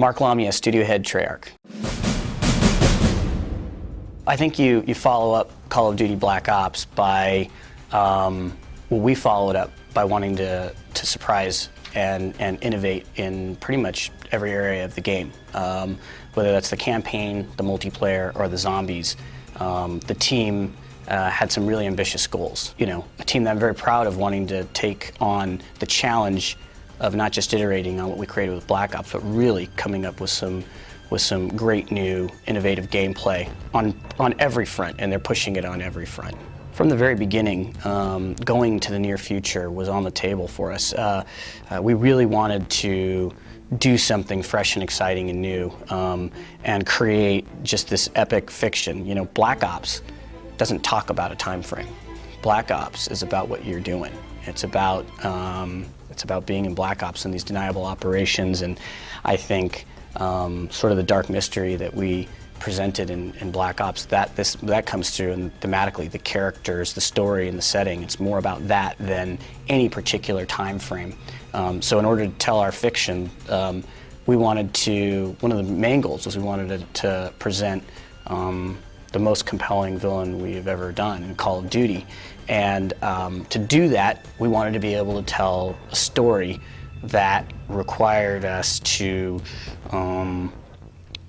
Mark Lamia, studio head, Treyarch. I think you follow up Call of Duty Black Ops by, well, we followed up by wanting to surprise and innovate in pretty much every area of the game. Whether that's the campaign, the multiplayer, or the zombies. The team had some really ambitious goals. You know, a team that I'm very proud of, wanting to take on the challenge of not just iterating on what we created with Black Ops, but really coming up with some great new innovative gameplay on every front, and they're pushing it on every front. From the very beginning, going to the near future was on the table for us. We really wanted to do something fresh and exciting and new, and create just this epic fiction. You know, Black Ops doesn't talk about a time frame. Black Ops is about what you're doing. It's about being in Black Ops and these deniable operations, and I think sort of the dark mystery that we presented in Black Ops, that comes through, and thematically, the characters, the story, and the setting. It's more about that than any particular time frame. So in order to tell our fiction, we wanted to, one of the main goals was we wanted to present the most compelling villain we've ever done in Call of Duty. And to do that, we wanted to be able to tell a story that required us to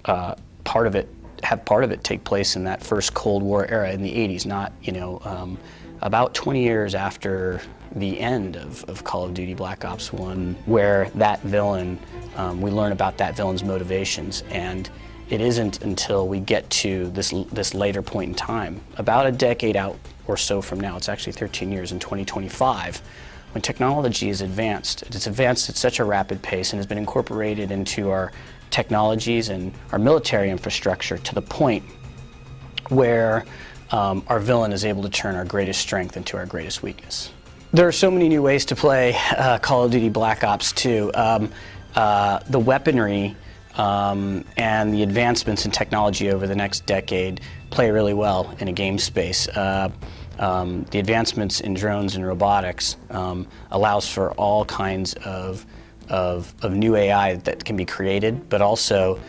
have part of it take place in that first Cold War era in the 80s, not, you know, about 20 years after the end of Call of Duty Black Ops 1, where that villain, we learn about that villain's motivations. And it isn't until we get to this later point in time, about a decade out or so from now, it's actually 13 years in 2025, when technology is advanced. It's advanced at such a rapid pace and has been incorporated into our technologies and our military infrastructure to the point where our villain is able to turn our greatest strength into our greatest weakness. There are so many new ways to play Call of Duty Black Ops 2. The weaponry and the advancements in technology over the next decade play really well in a game space. The advancements in drones and robotics allows for all kinds of new AI that can be created, but also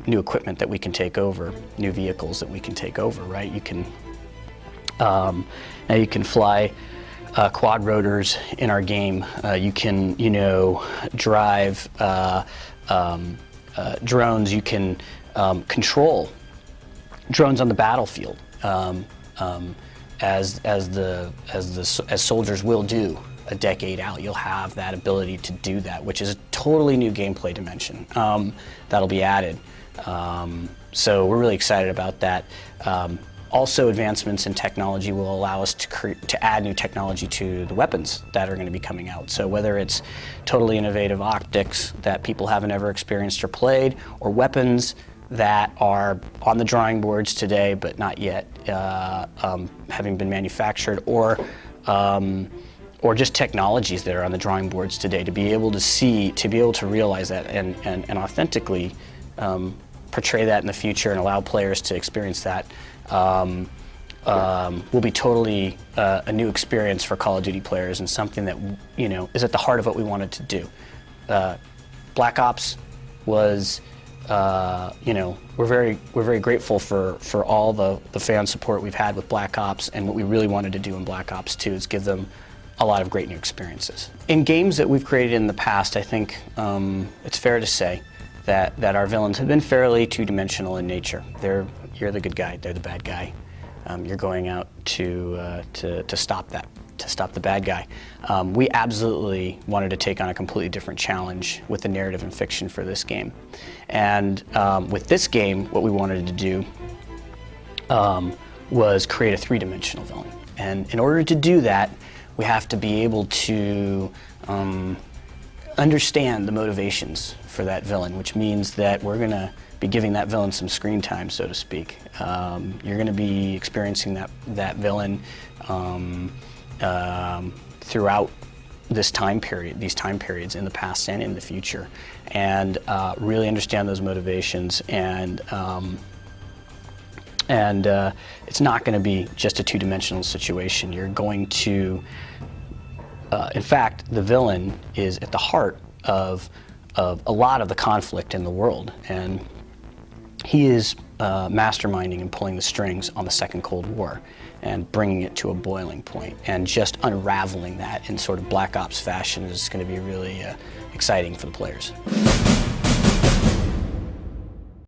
new equipment that we can take over, new vehicles that we can take over, right? You can, now you can fly quadrotors in our game. You can, you know, drive drones. You can control drones on the battlefield, as soldiers will do a decade out. You'll have that ability to do that, which is a totally new gameplay dimension that'll be added. So we're really excited about that. Also, advancements in technology will allow us to add new technology to the weapons that are going to be coming out. So whether it's totally innovative optics that people haven't ever experienced or played, or weapons that are on the drawing boards today but not yet having been manufactured, or just technologies that are on the drawing boards today, to be able to see, to be able to realize that and authentically portray that in the future and allow players to experience that will be totally a new experience for Call of Duty players, and something that, you know, is at the heart of what we wanted to do. Black Ops was, you know, we're very grateful for all the fan support we've had with Black Ops, and what we really wanted to do in Black Ops 2 is give them a lot of great new experiences. In games that we've created in the past, I think it's fair to say that our villains have been fairly two-dimensional in nature. You're the good guy, they're the bad guy. You're going out to stop the bad guy. We absolutely wanted to take on a completely different challenge with the narrative and fiction for this game. And with this game, what we wanted to do was create a three-dimensional villain. And in order to do that, we have to be able to understand the motivations for that villain, which means that we're going to be giving that villain some screen time, so to speak. You're going to be experiencing that villain throughout this time period, these time periods in the past and in the future, and really understand those motivations. And it's not going to be just a two-dimensional situation. You're going to, in fact, the villain is at the heart of a lot of the conflict in the world. And he is masterminding and pulling the strings on the second Cold War and bringing it to a boiling point, and just unraveling that in sort of Black Ops fashion is going to be really exciting for the players.